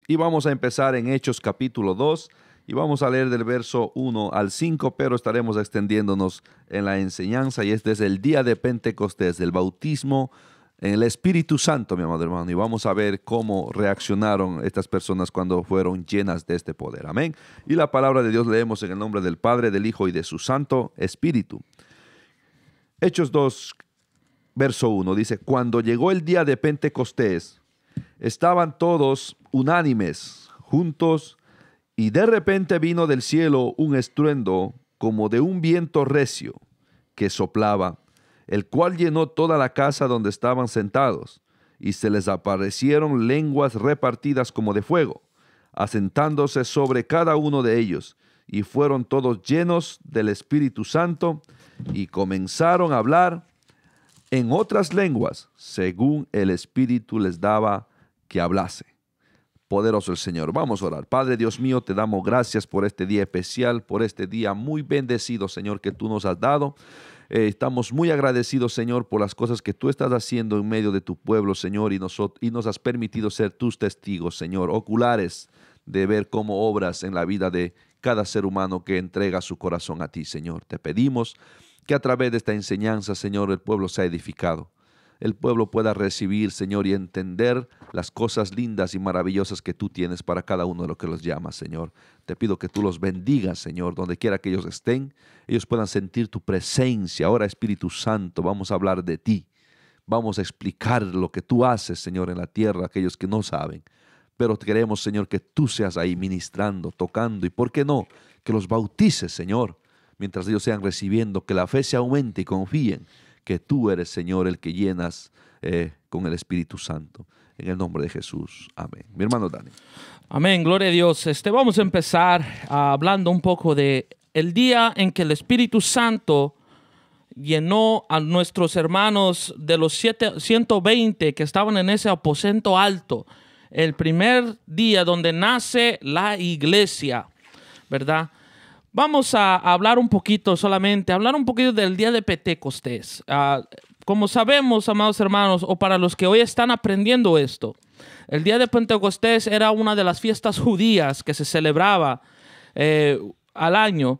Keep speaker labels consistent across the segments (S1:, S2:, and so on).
S1: Y vamos a empezar en Hechos capítulo 2 y vamos a leer del verso 1 al 5, pero estaremos extendiéndonos en la enseñanza y este es el día de Pentecostés, del bautismo en el Espíritu Santo, mi amado hermano, y vamos a ver cómo reaccionaron estas personas cuando fueron llenas de este poder. Amén. Y la palabra de Dios leemos en el nombre del Padre, del Hijo y de su Santo Espíritu. Hechos 2, verso 1 dice: cuando llegó el día de Pentecostés, estaban todos unánimes, juntos, y de repente vino del cielo un estruendo como de un viento recio que soplaba, el cual llenó toda la casa donde estaban sentados, y se les aparecieron lenguas repartidas como de fuego, asentándose sobre cada uno de ellos, y fueron todos llenos del Espíritu Santo, y comenzaron a hablar en otras lenguas, según el Espíritu les daba que hablase. Poderoso el Señor. Vamos a orar. Padre Dios mío, te damos gracias por este día especial, por este día muy bendecido, Señor, que tú nos has dado. Estamos muy agradecidos, Señor, por las cosas que tú estás haciendo en medio de tu pueblo, Señor, y nos has permitido ser tus testigos, Señor, oculares de ver cómo obras en la vida de cada ser humano que entrega su corazón a ti, Señor. Te pedimos que a través de esta enseñanza, Señor, el pueblo sea edificado. El pueblo pueda recibir, Señor, y entender las cosas lindas y maravillosas que tú tienes para cada uno de los que los llamas, Señor. Te pido que tú los bendigas, Señor, donde quiera que ellos estén, ellos puedan sentir tu presencia. Ahora, Espíritu Santo, vamos a hablar de ti. Vamos a explicar lo que tú haces, Señor, en la tierra a aquellos que no saben. Pero queremos, Señor, que tú seas ahí ministrando, tocando, y ¿por qué no? Que los bautices, Señor, mientras ellos sean recibiendo, que la fe se aumente y confíen que tú eres, Señor, el que llenas con el Espíritu Santo. En el nombre de Jesús. Amén. Mi hermano Dani.
S2: Amén, gloria a Dios. Vamos a empezar hablando un poco de el día en que el Espíritu Santo llenó a nuestros hermanos de los 120 que estaban en ese aposento alto. El primer día donde nace la iglesia, ¿verdad? Vamos a hablar un poquito del día de Pentecostés. Como sabemos, amados hermanos, o para los que hoy están aprendiendo esto, el día de Pentecostés era una de las fiestas judías que se celebraba al año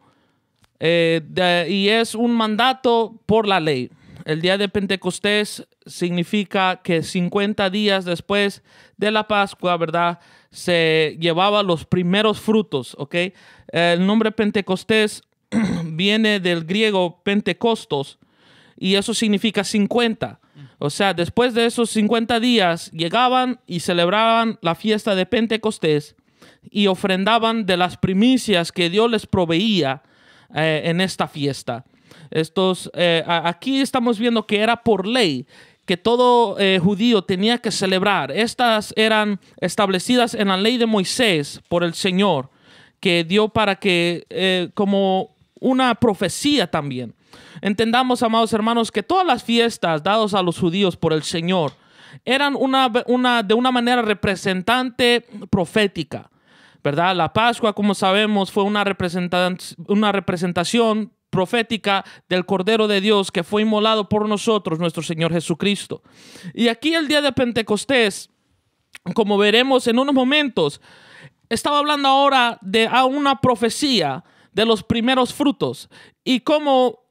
S2: y es un mandato por la ley. El día de Pentecostés significa que 50 días después de la Pascua, ¿verdad?, se llevaba los primeros frutos, ¿ok? El nombre Pentecostés viene del griego Pentecostos y eso significa 50. O sea, después de esos 50 días llegaban y celebraban la fiesta de Pentecostés y ofrendaban de las primicias que Dios les proveía en esta fiesta. Aquí estamos viendo que era por ley que todo judío tenía que celebrar. Estas eran establecidas en la ley de Moisés por el Señor, que dio para que, como una profecía también. Entendamos, amados hermanos, que todas las fiestas dadas a los judíos por el Señor eran de una manera representante profética, ¿verdad? La Pascua, como sabemos, fue una representación profética del Cordero de Dios que fue inmolado por nosotros, nuestro Señor Jesucristo. Y aquí el día de Pentecostés, como veremos en unos momentos, estaba hablando ahora de una profecía de los primeros frutos. ¿Y cómo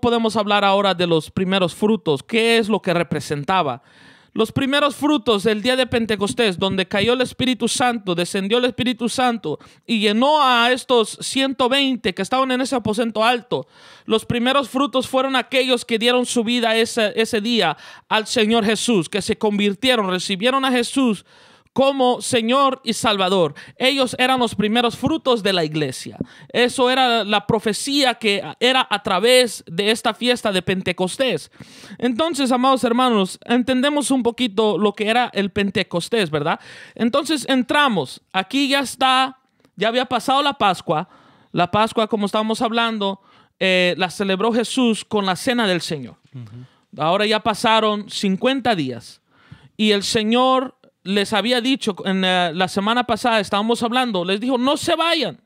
S2: podemos hablar ahora de los primeros frutos? ¿Qué es lo que representaba? Los primeros frutos del día de Pentecostés, donde cayó el Espíritu Santo, descendió el Espíritu Santo y llenó a estos 120 que estaban en ese aposento alto. Los primeros frutos fueron aquellos que dieron su vida ese día al Señor Jesús, que se convirtieron, recibieron a Jesús como Señor y Salvador. Ellos eran los primeros frutos de la iglesia. Eso era la profecía que era a través de esta fiesta de Pentecostés. Entonces, amados hermanos, entendemos un poquito lo que era el Pentecostés, ¿verdad? Entonces entramos. Aquí ya había pasado la Pascua. La Pascua, como estábamos hablando, la celebró Jesús con la cena del Señor. Ahora ya pasaron 50 días. Y el Señor les había dicho, en la semana pasada estábamos hablando, les dijo, no se vayan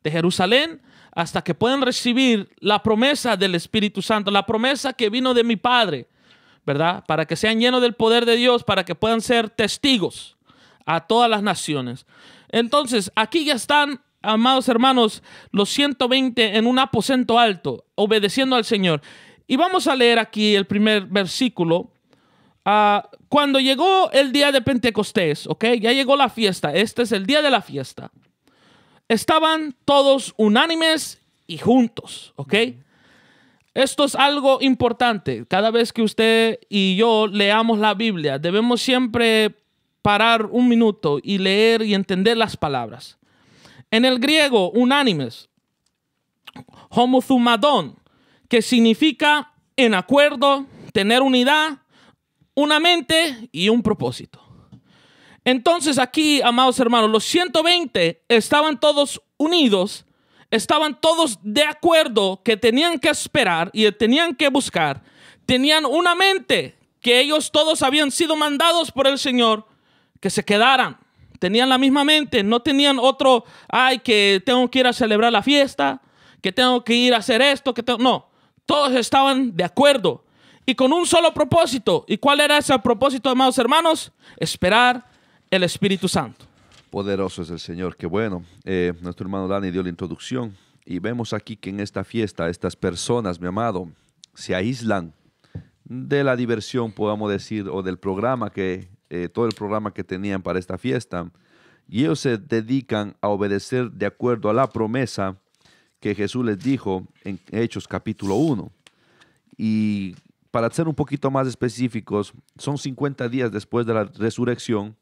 S2: de Jerusalén hasta que puedan recibir la promesa del Espíritu Santo, la promesa que vino de mi Padre, ¿verdad? Para que sean llenos del poder de Dios, para que puedan ser testigos a todas las naciones. Entonces, aquí ya están, amados hermanos, los 120 en un aposento alto, obedeciendo al Señor. Y vamos a leer aquí el primer versículo. Cuando llegó el día de Pentecostés, ¿ok? Ya llegó la fiesta. Este es el día de la fiesta. Estaban todos unánimes y juntos, ¿ok? Esto es algo importante. Cada vez que usted y yo leamos la Biblia, debemos siempre parar un minuto y leer y entender las palabras. En el griego, unánimes, homozumadón, que significa en acuerdo, tener unidad, una mente y un propósito. Entonces aquí, amados hermanos, los 120 estaban todos unidos, estaban todos de acuerdo que tenían que esperar y tenían que buscar. Tenían una mente que ellos todos habían sido mandados por el Señor que se quedaran. Tenían la misma mente, no tenían otro, que tengo que ir a celebrar la fiesta, que tengo que ir a hacer esto, no. Todos estaban de acuerdo y con un solo propósito. ¿Y cuál era ese propósito, amados hermanos? Esperar el Espíritu Santo.
S1: Poderoso es el Señor. Qué bueno. Nuestro hermano Dani dio la introducción y vemos aquí que en esta fiesta estas personas, mi amado, se aíslan de la diversión, podamos decir, o del programa todo el programa que tenían para esta fiesta, y ellos se dedican a obedecer de acuerdo a la promesa que Jesús les dijo en Hechos capítulo 1. Y para ser un poquito más específicos, son 50 días después de la resurrección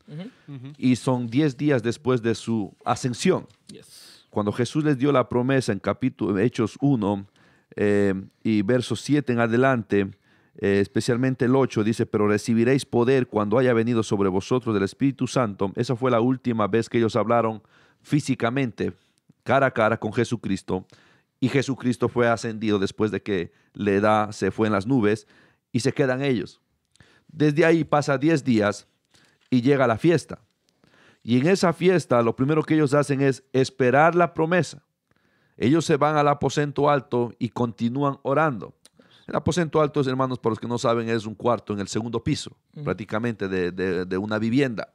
S1: y son 10 días después de su ascensión.
S2: Yes.
S1: Cuando Jesús les dio la promesa en Hechos 1 y versos 7 en adelante, especialmente el 8, dice, pero recibiréis poder cuando haya venido sobre vosotros el Espíritu Santo. Esa fue la última vez que ellos hablaron físicamente, cara a cara con Jesucristo, y Jesucristo fue ascendido después de que se fue en las nubes y se quedan ellos. Desde ahí pasa 10 días y llega la fiesta. Y en esa fiesta lo primero que ellos hacen es esperar la promesa. Ellos se van al aposento alto y continúan orando. El aposento alto, hermanos, para los que no saben, es un cuarto en el segundo piso, prácticamente de una vivienda.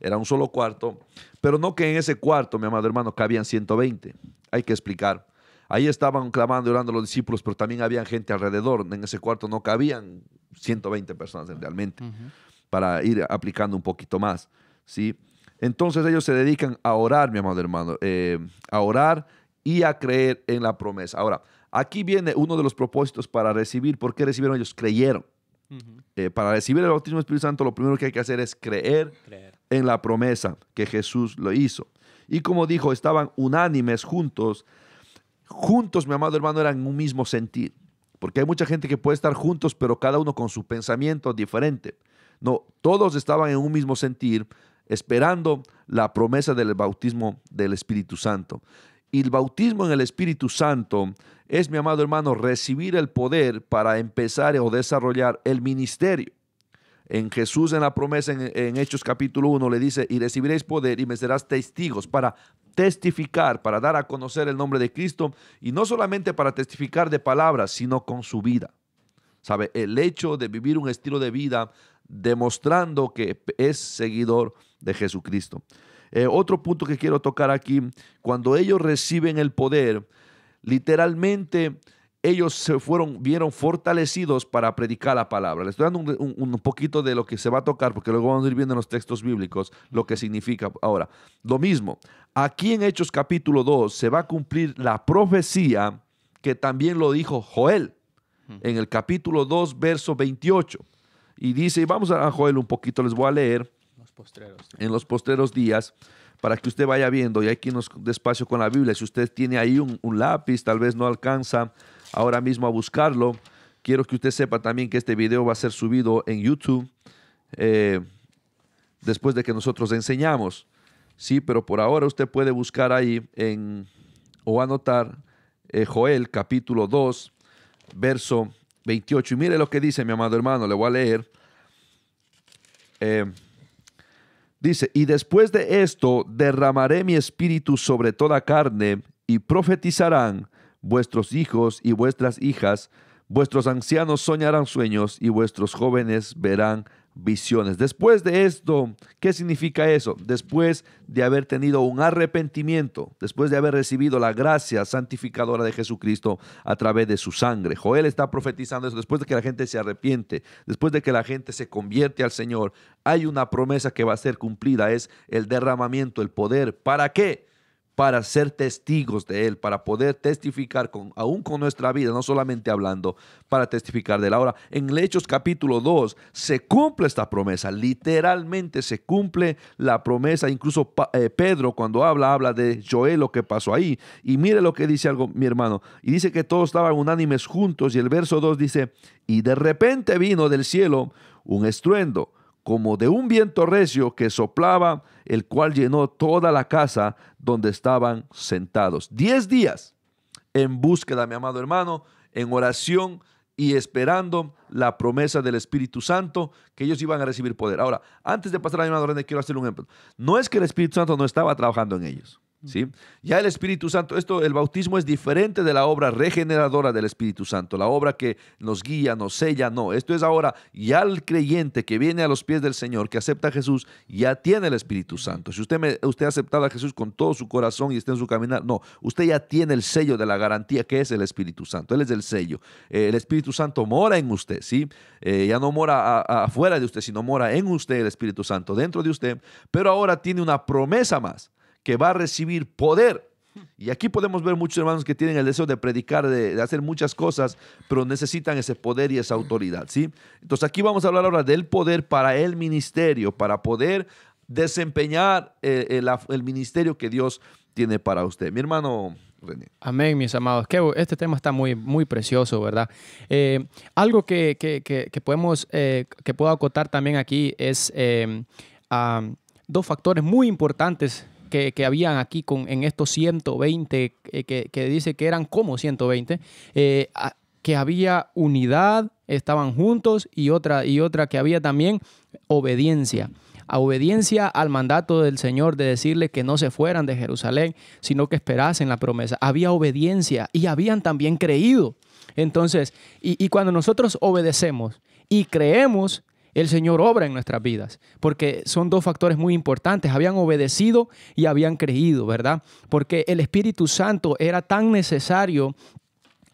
S1: Era un solo cuarto, pero no que en ese cuarto, mi amado hermano, cabían 120. Hay que explicar. Ahí estaban clamando y orando los discípulos, pero también había gente alrededor. En ese cuarto no cabían 120 personas realmente, para ir aplicando un poquito más, ¿sí? Entonces ellos se dedican a orar, mi amado hermano, a orar y a creer en la promesa. Ahora, aquí viene uno de los propósitos para recibir. ¿Por qué recibieron ellos? Creyeron. Para recibir el bautismo del Espíritu Santo, lo primero que hay que hacer es creer en la promesa que Jesús lo hizo. Y como dijo, estaban unánimes, juntos, mi amado hermano, eran en un mismo sentir. Porque hay mucha gente que puede estar juntos, pero cada uno con su pensamiento diferente. No, todos estaban en un mismo sentir, esperando la promesa del bautismo del Espíritu Santo. Y el bautismo en el Espíritu Santo es, mi amado hermano, recibir el poder para empezar o desarrollar el ministerio. En Jesús, en la promesa en Hechos capítulo 1, le dice, y recibiréis poder y me serás testigos, para testificar, para dar a conocer el nombre de Cristo, y no solamente para testificar de palabras, sino con su vida. ¿Sabe? El hecho de vivir un estilo de vida demostrando que es seguidor de Jesucristo. Otro punto que quiero tocar aquí, cuando ellos reciben el poder, literalmente ellos vieron fortalecidos para predicar la palabra. Les estoy dando un poquito de lo que se va a tocar, porque luego vamos a ir viendo en los textos bíblicos lo que significa. Ahora, lo mismo, aquí en Hechos capítulo 2 se va a cumplir la profecía que también lo dijo Joel, en el capítulo 2, verso 28. Y dice, y vamos a Joel un poquito, les voy a leer. En los postreros días, para que usted vaya viendo, y hay que irnos despacio con la Biblia. Si usted tiene ahí un lápiz, tal vez no alcanza ahora mismo a buscarlo, quiero que usted sepa también que este video va a ser subido en YouTube después de que nosotros enseñamos, sí, pero por ahora usted puede buscar ahí o anotar Joel capítulo 2, verso 28, y mire lo que dice, mi amado hermano, le voy a leer. Dice, y después de esto derramaré mi espíritu sobre toda carne y profetizarán vuestros hijos y vuestras hijas, vuestros ancianos soñarán sueños y vuestros jóvenes verán visiones. Después de esto, ¿qué significa eso? Después de haber tenido un arrepentimiento, después de haber recibido la gracia santificadora de Jesucristo a través de su sangre. Joel está profetizando eso. Después de que la gente se arrepiente, después de que la gente se convierte al Señor, hay una promesa que va a ser cumplida, es el derramamiento, el poder. ¿Para qué? Para ser testigos de Él, para poder testificar aún con nuestra vida, no solamente hablando, para testificar de Él. Ahora, en Hechos capítulo 2 se cumple esta promesa, literalmente se cumple la promesa. Incluso Pedro, cuando habla de Joel, lo que pasó ahí. Y mire lo que dice algo, mi hermano, y dice que todos estaban unánimes juntos, y el verso 2 dice, y de repente vino del cielo un estruendo, como de un viento recio que soplaba, el cual llenó toda la casa donde estaban sentados. 10 días en búsqueda, mi amado hermano, en oración y esperando la promesa del Espíritu Santo, que ellos iban a recibir poder. Ahora, antes de pasar a mi hermano René, quiero hacerle un ejemplo. No es que el Espíritu Santo no estaba trabajando en ellos, ¿sí? Ya el Espíritu Santo, el bautismo es diferente de la obra regeneradora del Espíritu Santo, la obra que nos guía, nos sella, no. Esto es ahora ya el creyente que viene a los pies del Señor, que acepta a Jesús, ya tiene el Espíritu Santo. Si usted ha aceptado a Jesús con todo su corazón y está en su caminar, no, usted ya tiene el sello de la garantía que es el Espíritu Santo. Él es el sello. El Espíritu Santo mora en usted, ¿sí? Ya no mora afuera de usted, sino mora en usted el Espíritu Santo, dentro de usted, pero ahora tiene una promesa más, que va a recibir poder. Y aquí podemos ver muchos hermanos que tienen el deseo de predicar, de hacer muchas cosas, pero necesitan ese poder y esa autoridad, ¿sí? Entonces aquí vamos a hablar ahora del poder para el ministerio, para poder desempeñar el ministerio que Dios tiene para usted. Mi hermano René.
S3: Amén, mis amados. Este tema está muy, muy precioso, ¿verdad? Algo que puedo acotar también aquí es dos factores muy importantes que habían aquí en estos 120, que dice que eran como 120, que había unidad, estaban juntos, y otra que había también obediencia. A obediencia al mandato del Señor de decirle que no se fueran de Jerusalén, sino que esperasen la promesa. Había obediencia y habían también creído. Entonces, y cuando nosotros obedecemos y creemos, el Señor obra en nuestras vidas, porque son dos factores muy importantes. Habían obedecido y habían creído, ¿verdad? Porque el Espíritu Santo era tan necesario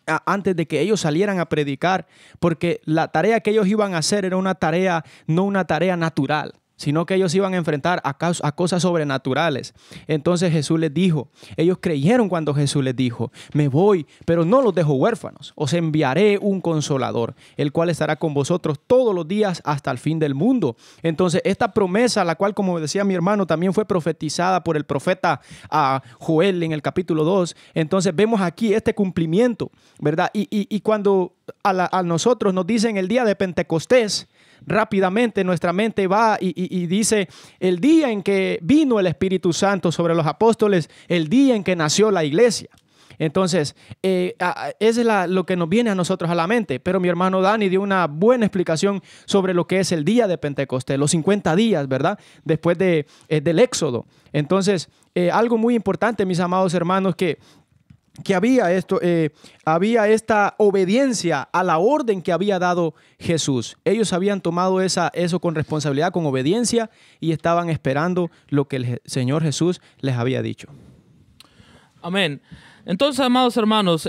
S3: antes de que ellos salieran a predicar, porque la tarea que ellos iban a hacer era una tarea, no una tarea natural, sino que ellos iban a enfrentar a cosas sobrenaturales. Entonces Jesús les dijo, ellos creyeron cuando Jesús les dijo, me voy, pero no los dejo huérfanos, os enviaré un consolador, el cual estará con vosotros todos los días hasta el fin del mundo. Entonces esta promesa, la cual, como decía mi hermano, también fue profetizada por el profeta Joel en el capítulo 2, entonces vemos aquí este cumplimiento, ¿verdad? Y cuando a nosotros nos dicen el día de Pentecostés, rápidamente nuestra mente va y dice el día en que vino el Espíritu Santo sobre los apóstoles, el día en que nació la iglesia. Entonces, eso es lo que nos viene a nosotros a la mente. Pero mi hermano Dani dio una buena explicación sobre lo que es el día de Pentecostés, los 50 días, ¿verdad? Después del Éxodo. Entonces, algo muy importante, mis amados hermanos, que había esta obediencia a la orden que había dado Jesús. Ellos habían tomado eso con responsabilidad, con obediencia, y estaban esperando lo que el Señor Jesús les había dicho.
S2: Amén. Entonces, amados hermanos,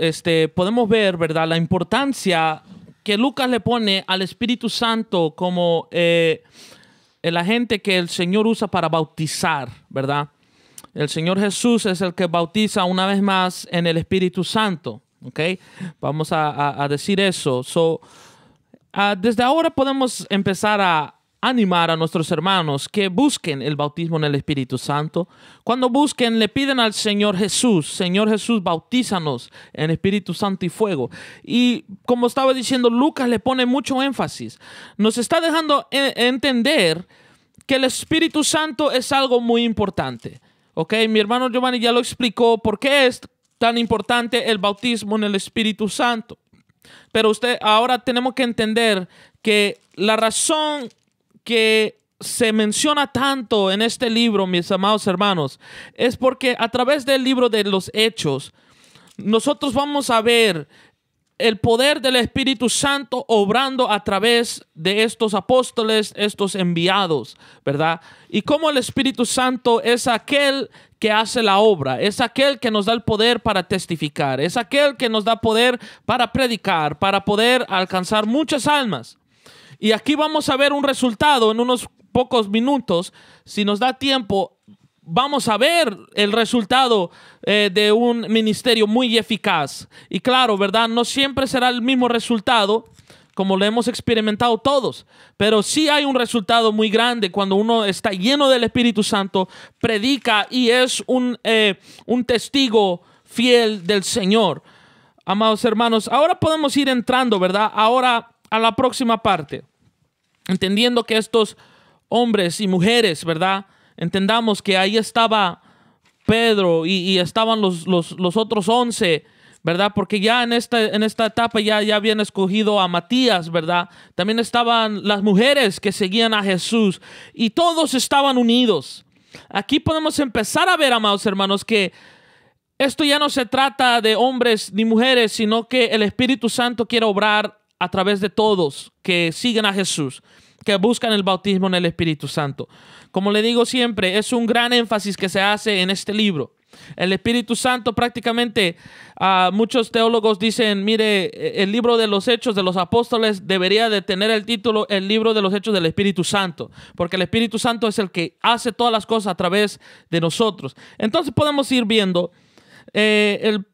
S2: podemos ver, ¿verdad?, la importancia que Lucas le pone al Espíritu Santo como el agente que el Señor usa para bautizar, ¿verdad? El Señor Jesús es el que bautiza una vez más en el Espíritu Santo, ¿ok? Vamos a decir eso. Desde ahora podemos empezar a animar a nuestros hermanos que busquen el bautismo en el Espíritu Santo. Cuando busquen, le piden al Señor Jesús, bautízanos en Espíritu Santo y fuego. Y como estaba diciendo, Lucas le pone mucho énfasis. Nos está dejando entender que el Espíritu Santo es algo muy importante. Ok, mi hermano Giovanni ya lo explicó por qué es tan importante el bautismo en el Espíritu Santo. Pero ahora tenemos que entender que la razón que se menciona tanto en este libro, mis amados hermanos, es porque a través del libro de los Hechos, nosotros vamos a ver el poder del Espíritu Santo obrando a través de estos apóstoles, estos enviados, ¿verdad? Y cómo el Espíritu Santo es aquel que hace la obra, es aquel que nos da el poder para testificar, es aquel que nos da poder para predicar, para poder alcanzar muchas almas. Y aquí vamos a ver un resultado en unos pocos minutos. Si nos da tiempo, vamos a ver el resultado de un ministerio muy eficaz. Y claro, ¿verdad? No siempre será el mismo resultado como lo hemos experimentado todos, pero sí hay un resultado muy grande cuando uno está lleno del Espíritu Santo, predica y es un testigo fiel del Señor. Amados hermanos, ahora podemos ir entrando, ¿verdad? Ahora a la próxima parte, entendiendo que estos hombres y mujeres, ¿verdad? Entendamos que ahí estaba Pedro y estaban los otros 11, ¿verdad? Porque ya en esta etapa ya habían escogido a Matías, ¿verdad? También estaban las mujeres que seguían a Jesús y todos estaban unidos. Aquí podemos empezar a ver, amados hermanos, que esto ya no se trata de hombres ni mujeres, sino que el Espíritu Santo quiere obrar a través de todos que siguen a Jesús, que buscan el bautismo en el Espíritu Santo. Como le digo siempre, es un gran énfasis que se hace en este libro. El Espíritu Santo prácticamente, muchos teólogos dicen, mire, el libro de los Hechos de los Apóstoles debería de tener el título, el libro de los Hechos del Espíritu Santo, porque el Espíritu Santo es el que hace todas las cosas a través de nosotros. Entonces podemos ir viendo el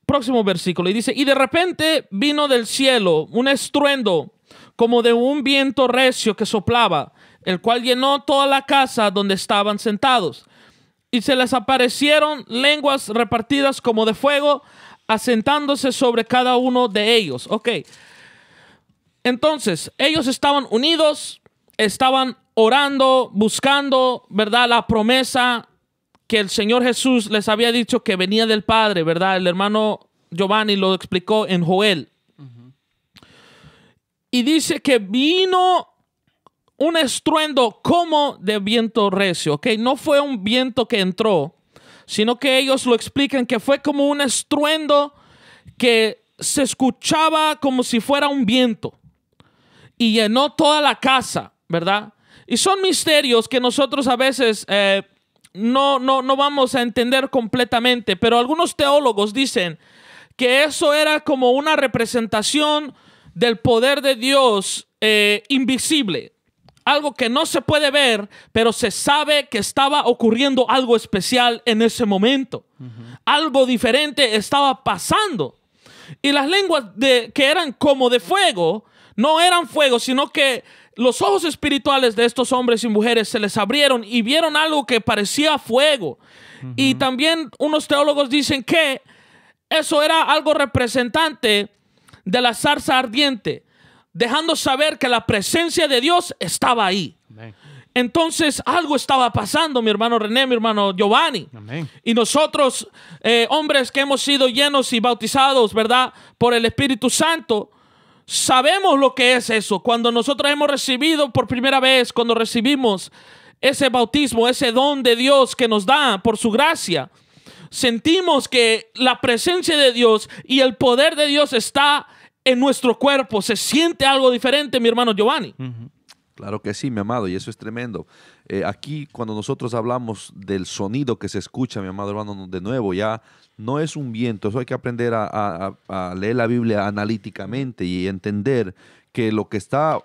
S2: próximo versículo y dice, y de repente vino del cielo un estruendo como de un viento recio que soplaba, el cual llenó toda la casa donde estaban sentados. Y se les aparecieron lenguas repartidas como de fuego, asentándose sobre cada uno de ellos. Ok. Entonces, ellos estaban unidos, estaban orando, buscando, ¿verdad? La promesa que el Señor Jesús les había dicho que venía del Padre, ¿verdad? El hermano Giovanni lo explicó en Joel. Y dice que vino un estruendo como de viento recio, ¿ok? No fue un viento que entró, sino que ellos lo explican que fue como un estruendo que se escuchaba como si fuera un viento y llenó toda la casa, ¿verdad? Y son misterios que nosotros a veces no vamos a entender completamente, pero algunos teólogos dicen que eso era como una representación del poder de Dios invisible. Algo que no se puede ver, pero se sabe que estaba ocurriendo algo especial en ese momento. Algo diferente estaba pasando. Y las lenguas que eran como de fuego, no eran fuego, sino que los ojos espirituales de estos hombres y mujeres se les abrieron y vieron algo que parecía fuego. Y también unos teólogos dicen que eso era algo representante de la zarza ardiente, dejando saber que la presencia de Dios estaba ahí. Amén. Entonces algo estaba pasando, mi hermano René, mi hermano Giovanni. Amén. Y nosotros, hombres que hemos sido llenos y bautizados, ¿verdad?, por el Espíritu Santo, sabemos lo que es eso. Cuando nosotros hemos recibido por primera vez, cuando recibimos ese bautismo, ese don de Dios que nos da por su gracia, sentimos que la presencia de Dios y el poder de Dios está en nuestro cuerpo. Se siente algo diferente, mi hermano Giovanni.
S1: Claro que sí, mi amado, y eso es tremendo. Aquí, cuando nosotros hablamos del sonido que se escucha, mi amado hermano, de nuevo, ya no es un viento. Eso hay que aprender a leer la Biblia analíticamente y entender que lo que está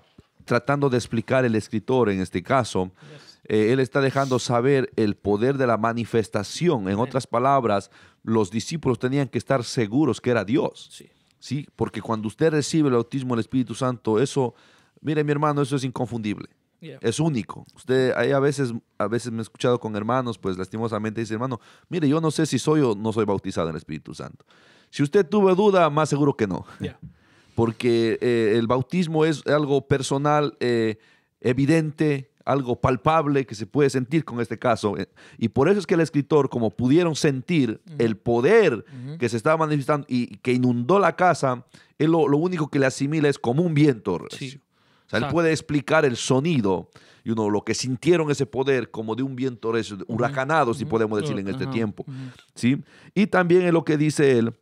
S1: tratando de explicar el escritor en este caso, él está dejando saber el poder de la manifestación. En otras palabras, los discípulos tenían que estar seguros que era Dios. Sí. ¿Sí? Porque cuando usted recibe el bautismo del Espíritu Santo, eso, mire mi hermano, eso es inconfundible. Yeah. Es único. Usted, hay a veces me he escuchado con hermanos, pues lastimosamente dice, hermano, mire, yo no sé si soy o no soy bautizado en el Espíritu Santo. Si usted tuvo duda, más seguro que no. Yeah. Porque el bautismo es algo personal, evidente, algo palpable que se puede sentir con este caso. Y por eso es que el escritor, como pudieron sentir el poder que se estaba manifestando y que inundó la casa, él lo único que le asimila es como un viento recio. Sí. O sea, él puede explicar el sonido y lo que sintieron ese poder como de un viento recio, huracanado, si podemos decir en este tiempo. ¿Sí? Y también es lo que dice él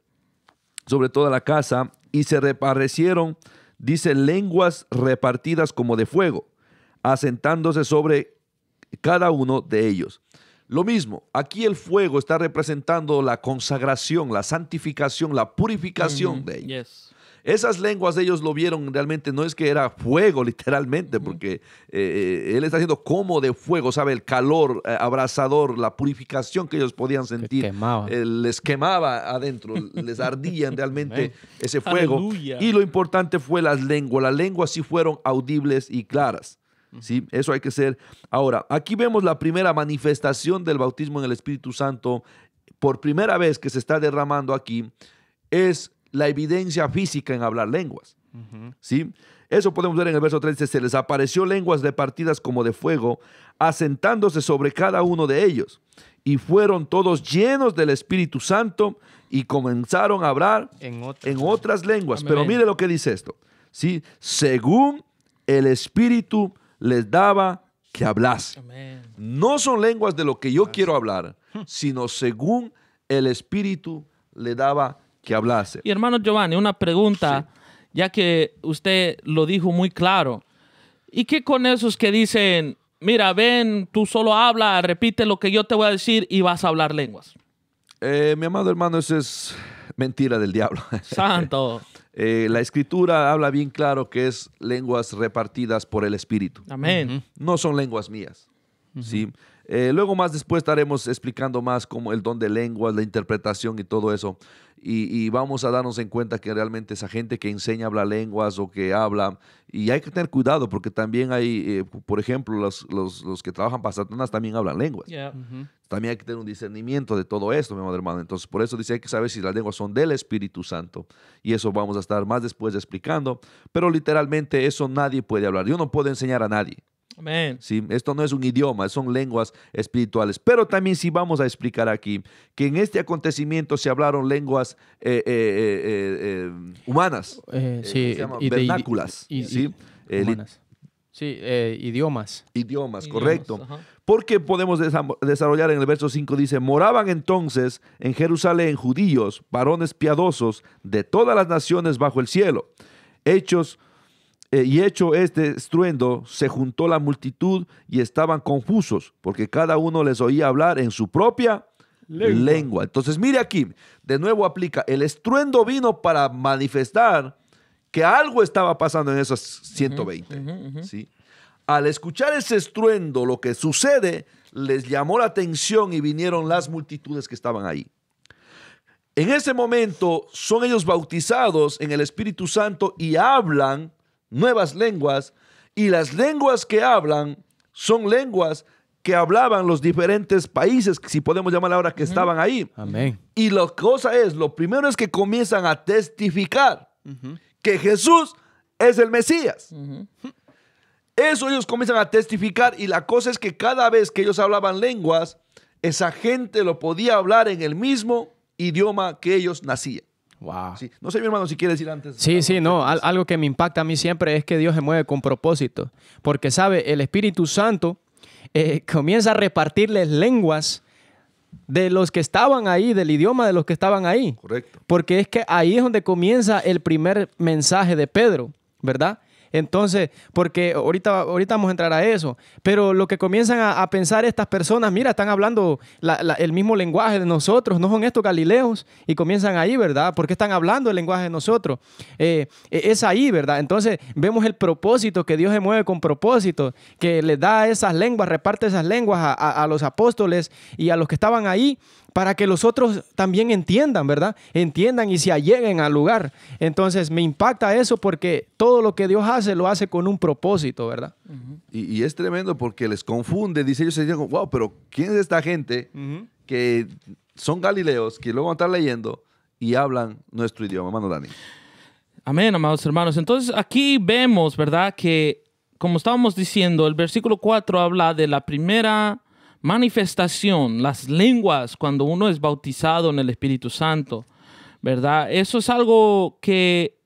S1: sobre toda la casa, y se reaparecieron, dice, lenguas repartidas como de fuego, asentándose sobre cada uno de ellos. Lo mismo, aquí el fuego está representando la consagración, la santificación, la purificación de ellos.
S2: Yes.
S1: Esas lenguas ellos lo vieron realmente, no es que era fuego literalmente, porque él está diciendo como de fuego, ¿sabe? El calor abrasador, la purificación que ellos podían sentir,
S3: quemaba.
S1: les quemaba adentro, les ardían realmente ese fuego.
S2: Aleluya.
S1: Y lo importante fue las lenguas sí fueron audibles y claras. ¿Sí? Eso hay que ser. Ahora, aquí vemos la primera manifestación del bautismo en el Espíritu Santo, por primera vez que se está derramando aquí, es la evidencia física en hablar lenguas. ¿Sí? Eso podemos ver en el verso 13. Se les apareció lenguas repartidas como de fuego, asentándose sobre cada uno de ellos. Y fueron todos llenos del Espíritu Santo y comenzaron a hablar en otras lenguas.
S2: Amén.
S1: Pero mire lo que dice esto. ¿Sí? Según el Espíritu les daba que hablase.
S2: Amén.
S1: No son lenguas de lo que yo quiero hablar, sino según el Espíritu le daba que hablase.
S2: Y hermano Giovanni, una pregunta, ya que usted lo dijo muy claro. ¿Y qué con esos que dicen, mira, ven, tú solo habla, repite lo que yo te voy a decir y vas a hablar lenguas?
S1: Mi amado hermano, eso es mentira del diablo.
S2: Santo.
S1: La Escritura habla bien claro que es lenguas repartidas por el Espíritu.
S2: Amén.
S1: No son lenguas mías. ¿Sí? Luego más después estaremos explicando más como el don de lenguas, la interpretación y todo eso. Y vamos a darnos en cuenta que realmente esa gente que enseña a hablar lenguas o que habla, y hay que tener cuidado porque también hay, por ejemplo, los que trabajan para Satanás también hablan lenguas.
S2: Yeah.
S1: También hay que tener un discernimiento de todo esto, mi amado hermano. Entonces, por eso dice, hay que saber si las lenguas son del Espíritu Santo. Y eso vamos a estar más después explicando. Pero literalmente eso nadie puede hablar. Yo no puedo enseñar a nadie.
S2: Amén.
S1: ¿Sí? Esto no es un idioma, son lenguas espirituales. Pero también sí vamos a explicar aquí que en este acontecimiento se hablaron lenguas humanas,
S3: Sí,
S1: se llaman?
S3: y de-
S1: vernáculas, ¿sí?
S3: humanas. Sí, idiomas.
S1: Idiomas,
S2: Idiomas,
S1: correcto.
S2: ajá.
S1: Porque podemos desarrollar en el verso 5, dice, moraban entonces en Jerusalén judíos, varones piadosos de todas las naciones bajo el cielo. Y hecho este estruendo, se juntó la multitud y estaban confusos, porque cada uno les oía hablar en su propia lengua. Entonces, mire aquí, de nuevo aplica, el estruendo vino para manifestar que algo estaba pasando en esos 120. ¿Sí? Al escuchar ese estruendo, lo que sucede, les llamó la atención y vinieron las multitudes que estaban ahí. En ese momento son ellos bautizados en el Espíritu Santo y hablan nuevas lenguas, y las lenguas que hablan son lenguas que hablaban los diferentes países, si podemos llamar ahora, que estaban ahí.
S3: Amén.
S1: Y la cosa es, lo primero es que comienzan a testificar que Jesús es el Mesías. Eso ellos comienzan a testificar, y la cosa es que cada vez que ellos hablaban lenguas, esa gente lo podía hablar en el mismo idioma que ellos nacían.
S3: Wow.
S1: Sí. No sé, mi hermano, si quiere decir antes.
S3: Sí, no, algo que me impacta a mí siempre es que Dios se mueve con propósito, porque sabe, el Espíritu Santo comienza a repartirles lenguas de los que estaban ahí, del idioma de los que estaban ahí.
S1: Correcto.
S3: Porque es que ahí es donde comienza el primer mensaje de Pedro, ¿verdad? Entonces, porque ahorita vamos a entrar a eso, pero lo que comienzan a pensar estas personas, mira, están hablando el mismo lenguaje de nosotros, no son estos galileos, y comienzan ahí, ¿verdad? ¿Por qué están hablando el lenguaje de nosotros? Es ahí, ¿verdad? Entonces, vemos el propósito, que Dios se mueve con propósito, que les da esas lenguas, reparte esas lenguas a los apóstoles y a los que estaban ahí, para que los otros también entiendan, ¿verdad? Entiendan y se alleguen al lugar. Entonces, me impacta eso porque todo lo que Dios hace, lo hace con un propósito, ¿verdad?
S1: Y es tremendo porque les confunde. Dice, ellos se dicen, wow, pero ¿quién es esta gente que son galileos, que luego van a estar leyendo y hablan nuestro idioma? Hermano Dani.
S2: Amén, amados hermanos. Entonces, aquí vemos, ¿verdad? Que, como estábamos diciendo, el versículo 4 habla de la primera manifestación, las lenguas, cuando uno es bautizado en el Espíritu Santo, ¿verdad? Eso es algo que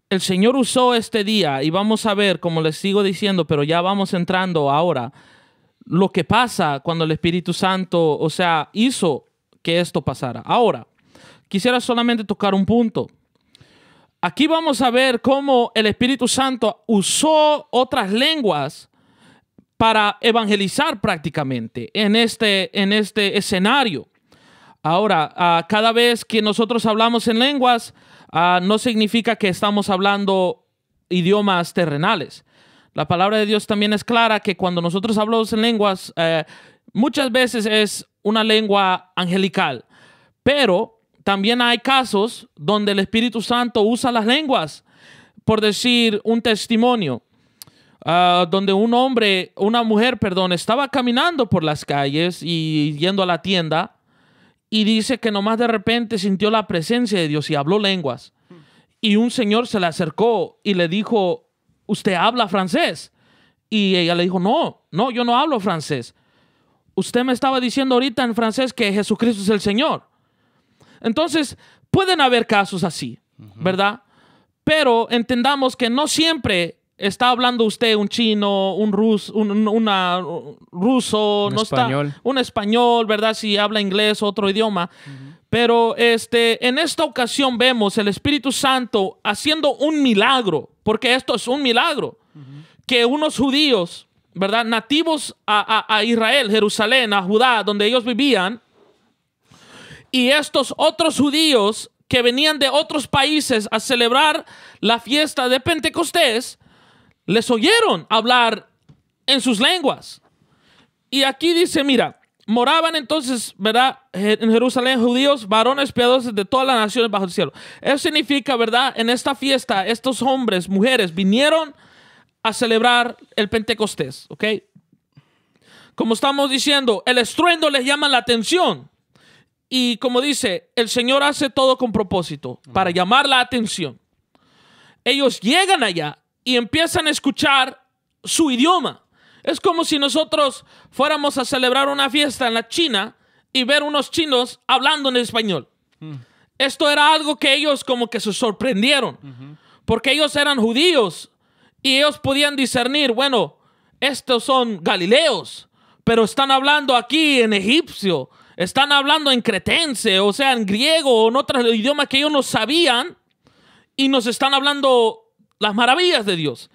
S2: el Señor usó este día, y vamos a ver, como les sigo diciendo, pero ya vamos entrando ahora, lo que pasa cuando el Espíritu Santo, o sea, hizo que esto pasara. Ahora, quisiera solamente tocar un punto. aquí vamos a ver cómo el Espíritu Santo usó otras lenguas para evangelizar prácticamente en este escenario. Ahora, cada vez que nosotros hablamos en lenguas, no significa que estamos hablando idiomas terrenales. La palabra de Dios también es clara que cuando nosotros hablamos en lenguas, muchas veces es una lengua angelical, pero también hay casos donde el Espíritu Santo usa las lenguas, por decir un testimonio, donde una mujer, estaba caminando por las calles y yendo a la tienda, y dice que nomás de repente sintió la presencia de Dios y habló lenguas. Y un señor se le acercó y le dijo, ¿usted habla francés? Y ella le dijo, no, yo no hablo francés. Usted me estaba diciendo ahorita en francés que Jesucristo es el Señor. Entonces, pueden haber casos así, ¿verdad? Pero entendamos que no siempre está hablando usted un chino, un ruso, un español, ¿verdad? Si habla inglés o otro idioma. Pero en esta ocasión vemos el Espíritu Santo haciendo un milagro, porque esto es un milagro, que unos judíos, ¿verdad? Nativos a Israel, Jerusalén, a Judá, donde ellos vivían, y estos otros judíos que venían de otros países a celebrar la fiesta de Pentecostés, les oyeron hablar en sus lenguas. Y aquí dice, mira, moraban entonces, ¿verdad? En Jerusalén judíos, varones piadosos de todas las naciones bajo el cielo. Eso significa, ¿verdad? En esta fiesta, estos hombres, mujeres, vinieron a celebrar el Pentecostés, ¿ok? Como estamos diciendo, el estruendo les llama la atención. Y como dice, el Señor hace todo con propósito, para llamar la atención. Ellos llegan allá y empiezan a escuchar su idioma. Es como si nosotros fuéramos a celebrar una fiesta en la China y ver unos chinos hablando en español. Esto era algo que ellos como que se sorprendieron, porque ellos eran judíos y ellos podían discernir, bueno, estos son galileos, pero están hablando aquí en egipcio, están hablando en cretense, o sea, en griego o en otro idioma que ellos no sabían, y nos están hablando las maravillas de Dios.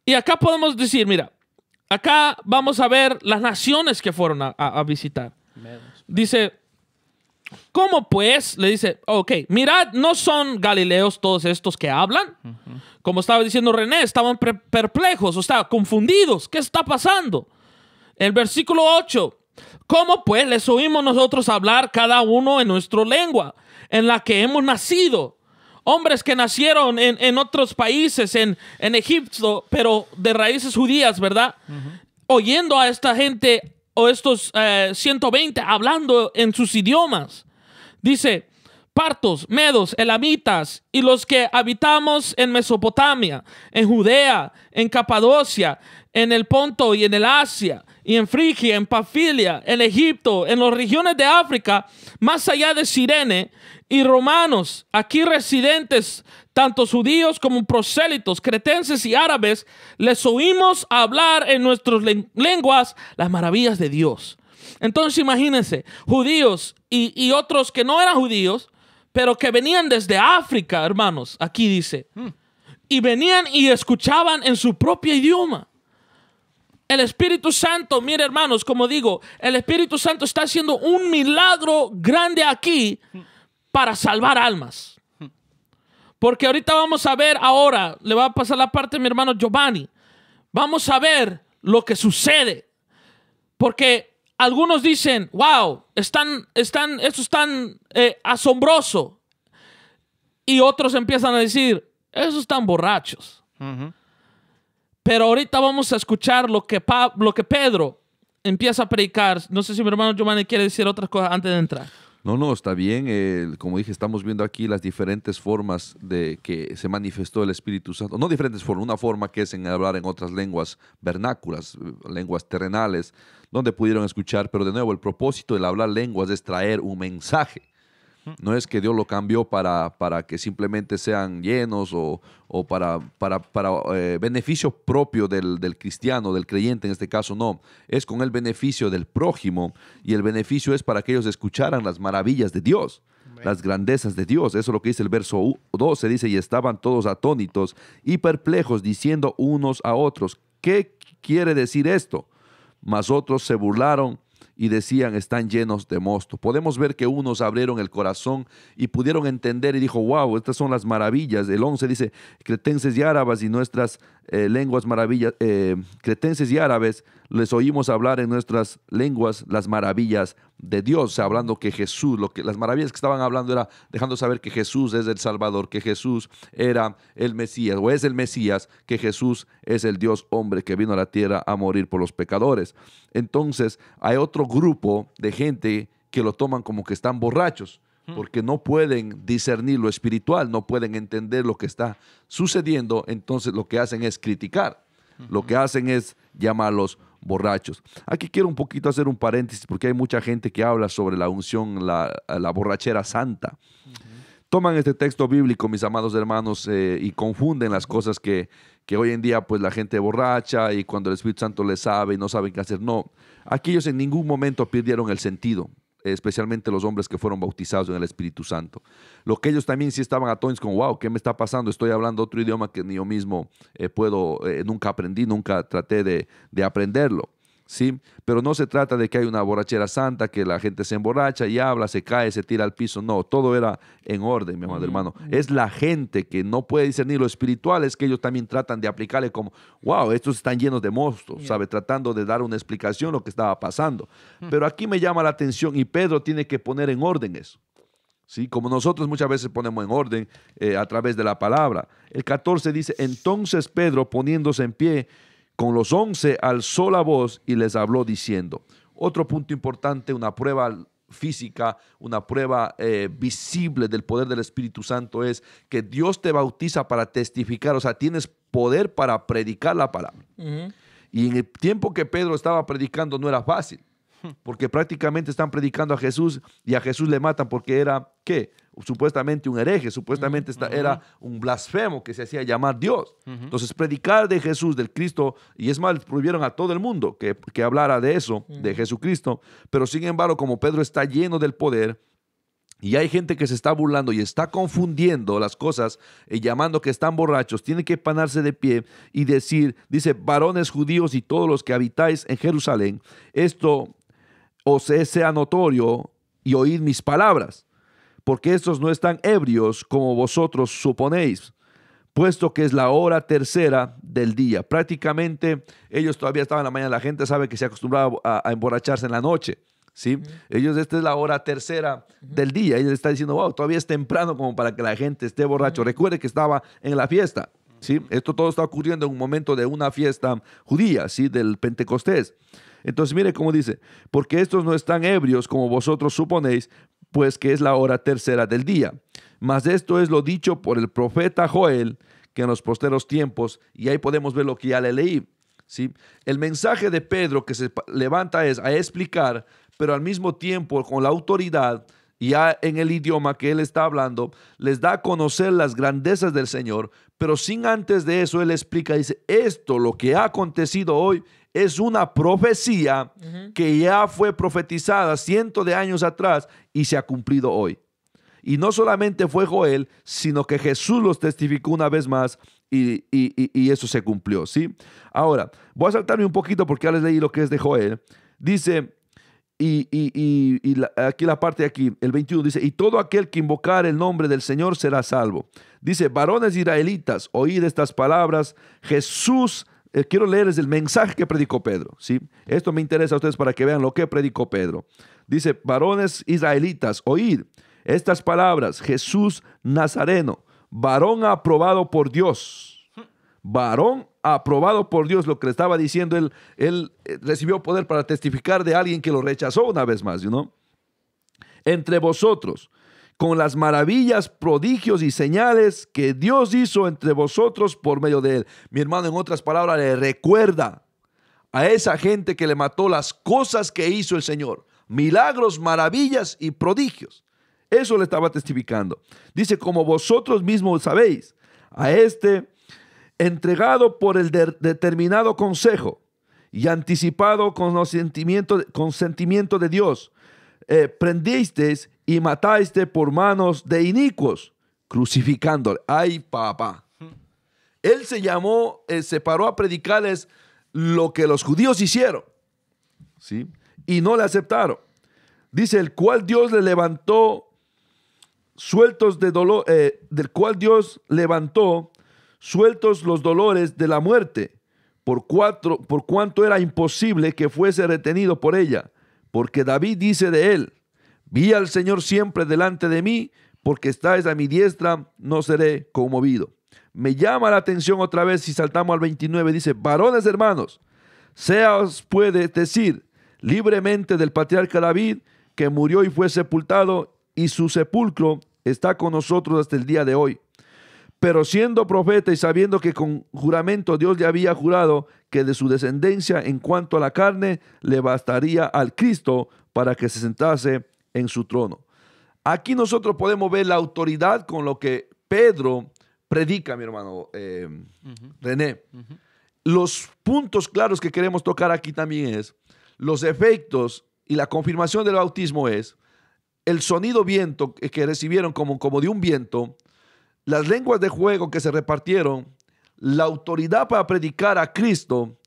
S2: Y acá podemos decir, mira, acá vamos a ver las naciones que fueron a visitar. Dice, ¿cómo pues? Le dice, ok, mirad, ¿no son galileos todos estos que hablan? Como estaba diciendo René, estaban perplejos, o sea, confundidos. ¿Qué está pasando? El versículo 8, ¿cómo pues les oímos nosotros hablar cada uno en nuestra lengua, en la que hemos nacido? Hombres que nacieron en otros países, en Egipto, pero de raíces judías, ¿verdad? Oyendo a esta gente, o estos 120, hablando en sus idiomas. Dice, partos, medos, elamitas, y los que habitamos en Mesopotamia, en Judea, en Capadocia, en el Ponto y en el Asia, y en Frigia, en Panfilia, en Egipto, en las regiones de África, más allá de Cirene, y romanos, aquí residentes, tanto judíos como prosélitos, cretenses y árabes, les oímos hablar en nuestras lenguas las maravillas de Dios. Entonces imagínense, judíos y otros que no eran judíos, pero que venían desde África, hermanos, aquí dice, y venían y escuchaban en su propio idioma. El Espíritu Santo, mire hermanos, como digo, el Espíritu Santo está haciendo un milagro grande aquí para salvar almas. Porque ahorita vamos a ver ahora, le va a pasar la parte a mi hermano Giovanni, vamos a ver lo que sucede. Porque algunos dicen, wow, esto es tan asombroso. Y otros empiezan a decir, esos están borrachos. Pero ahorita vamos a escuchar lo que Pedro empieza a predicar. No sé si mi hermano Giovanni quiere decir otras cosas antes de entrar.
S1: No, está bien. Como dije, estamos viendo aquí las diferentes formas de que se manifestó el Espíritu Santo. No diferentes formas, una forma que es en hablar en otras lenguas vernáculas, lenguas terrenales, donde pudieron escuchar. Pero de nuevo, el propósito del hablar lenguas es traer un mensaje. No es que Dios lo cambió para que simplemente sean llenos o para beneficio propio del cristiano, del creyente en este caso, no. Es con el beneficio del prójimo, y el beneficio es para que ellos escucharan las maravillas de Dios. las grandezas de Dios. Eso es lo que dice el verso 12. Dice, y estaban todos atónitos y perplejos, diciendo unos a otros, ¿qué quiere decir esto? Mas otros se burlaron y decían, están llenos de mosto. Podemos ver que unos abrieron el corazón y pudieron entender y dijo, wow, estas son las maravillas. El 11 dice, cretenses y árabes y nuestras lenguas maravillas, cretenses y árabes, les oímos hablar en nuestras lenguas las maravillas de Dios. O sea, hablando que Jesús, las maravillas que estaban hablando era dejando saber que Jesús es el Salvador, que Jesús era el Mesías, o es el Mesías, que Jesús es el Dios hombre que vino a la tierra a morir por los pecadores. Entonces, hay otro grupo de gente que lo toman como que están borrachos, porque no pueden discernir lo espiritual, no pueden entender lo que está sucediendo. Entonces, lo que hacen es criticar. Lo que hacen es llamarlos borrachos. Aquí quiero un poquito hacer un paréntesis porque hay mucha gente que habla sobre la unción, la borrachera santa. Toman este texto bíblico, mis amados hermanos, y confunden las cosas que hoy en día pues la gente borracha y cuando el Espíritu Santo les sabe y no saben qué hacer. No, aquí ellos en ningún momento perdieron el sentido, especialmente los hombres que fueron bautizados en el Espíritu Santo. Lo que ellos también sí estaban atónitos con, wow, ¿qué me está pasando? Estoy hablando otro idioma que ni yo mismo nunca aprendí, nunca traté de aprenderlo. ¿Sí? Pero no se trata de que hay una borrachera santa, que la gente se emborracha y habla, se cae, se tira al piso. No, todo era en orden, mi amado hermano. Es la gente que no puede discernir lo espiritual, es que ellos también tratan de aplicarle como, wow, estos están llenos de monstruos, ¿sabe? Tratando de dar una explicación lo que estaba pasando. Pero aquí me llama la atención y Pedro tiene que poner en orden eso. ¿Sí? Como nosotros muchas veces ponemos en orden a través de la palabra. El 14 dice, entonces Pedro, poniéndose en pie, con los 11 alzó la voz y les habló diciendo. Otro punto importante, una prueba física, una prueba visible del poder del Espíritu Santo es que Dios te bautiza para testificar, o sea, tienes poder para predicar la palabra. Y en el tiempo que Pedro estaba predicando no era fácil, porque prácticamente están predicando a Jesús y a Jesús le matan porque era, ¿qué? Supuestamente un hereje, supuestamente era un blasfemo que se hacía llamar Dios. Entonces, predicar de Jesús, del Cristo, y es más, prohibieron a todo el mundo que hablara de eso, de Jesucristo, pero sin embargo, como Pedro está lleno del poder, y hay gente que se está burlando y está confundiendo las cosas, llamando que están borrachos, tiene que panarse de pie y decir, dice, varones judíos y todos los que habitáis en Jerusalén, esto os sea notorio y oíd mis palabras, porque estos no están ebrios como vosotros suponéis, puesto que es la hora tercera del día. Prácticamente ellos todavía estaban en la mañana, la gente sabe que se acostumbraba a emborracharse en la noche, ¿sí? Ellos, esta es la hora tercera del día, ellos están diciendo, wow, todavía es temprano como para que la gente esté borracho. Recuerde que estaba en la fiesta, ¿sí? Esto todo está ocurriendo en un momento de una fiesta judía, ¿sí? Del Pentecostés. Entonces, mire cómo dice, porque estos no están ebrios como vosotros suponéis, pues que es la hora tercera del día. Mas esto es lo dicho por el profeta Joel, que en los posteros tiempos, y ahí podemos ver lo que ya le leí, ¿sí? El mensaje de Pedro que se levanta es a explicar, pero al mismo tiempo con la autoridad, ya en el idioma que él está hablando, les da a conocer las grandezas del Señor, pero sin antes de eso él explica, dice, esto, lo que ha acontecido hoy, es una profecía que ya fue profetizada cientos de años atrás y se ha cumplido hoy. Y no solamente fue Joel, sino que Jesús los testificó una vez más y eso se cumplió, ¿sí? Ahora, voy a saltarme un poquito porque ya les leí lo que es de Joel. Dice, aquí la parte de aquí, el 21 dice, y todo aquel que invocar el nombre del Señor será salvo. Dice, varones israelitas, oíd estas palabras, Jesús... quiero leerles el mensaje que predicó Pedro, ¿sí? Esto me interesa a ustedes para que vean lo que predicó Pedro. Dice, varones israelitas, oíd estas palabras, Jesús Nazareno, varón aprobado por Dios. Varón aprobado por Dios, lo que le estaba diciendo, él recibió poder para testificar de alguien que lo rechazó una vez más, ¿no? Entre vosotros, con las maravillas, prodigios y señales que Dios hizo entre vosotros por medio de él. Mi hermano, en otras palabras, le recuerda a esa gente que le mató las cosas que hizo el Señor. Milagros, maravillas y prodigios. Eso le estaba testificando. Dice, como vosotros mismos sabéis, a este entregado por el determinado consejo y anticipado consentimiento de Dios, prendisteis y mataste por manos de inicuos, crucificándole. ¡Ay, papá! Él se paró a predicarles lo que los judíos hicieron, ¿sí? Y no le aceptaron. Dice, el cual Dios le levantó sueltos de dolor, del cual Dios levantó sueltos los dolores de la muerte, por cuanto era imposible que fuese retenido por ella. Porque David dice de él, vi al Señor siempre delante de mí, porque estáis a mi diestra, no seré conmovido. Me llama la atención otra vez, si saltamos al 29, dice, varones hermanos, sea os puede decir libremente del patriarca David, que murió y fue sepultado, y su sepulcro está con nosotros hasta el día de hoy. Pero siendo profeta y sabiendo que con juramento Dios le había jurado que de su descendencia en cuanto a la carne le bastaría al Cristo para que se sentase en su trono. Aquí nosotros podemos ver la autoridad con lo que Pedro predica, mi hermano René. Los puntos claros que queremos tocar aquí también es los efectos y la confirmación del bautismo es el sonido viento que recibieron como de un viento, las lenguas de fuego que se repartieron, la autoridad para predicar a Cristo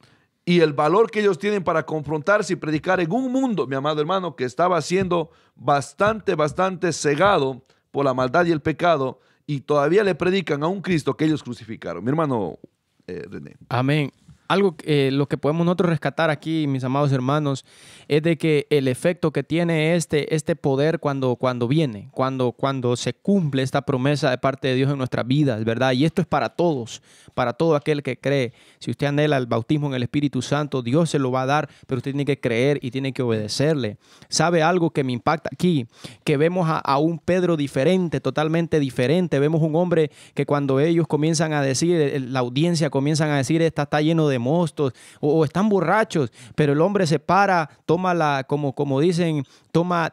S1: y el valor que ellos tienen para confrontarse y predicar en un mundo, mi amado hermano, que estaba siendo bastante cegado por la maldad y el pecado, y todavía le predican a un Cristo que ellos crucificaron. Mi hermano René.
S3: Amén. Algo lo que podemos nosotros rescatar aquí, mis amados hermanos, es de que el efecto que tiene este poder cuando viene, cuando se cumple esta promesa de parte de Dios en nuestras vidas, ¿verdad? Y esto es para todos, para todo aquel que cree. Si usted anhela el bautismo en el Espíritu Santo, Dios se lo va a dar, pero usted tiene que creer y tiene que obedecerle. ¿Sabe algo que me impacta aquí? Que vemos a un Pedro diferente, totalmente diferente. Vemos un hombre que cuando ellos comienzan a decir, la audiencia comienzan a decir, está lleno de mostos o están borrachos, pero el hombre se para, toma como dicen, toma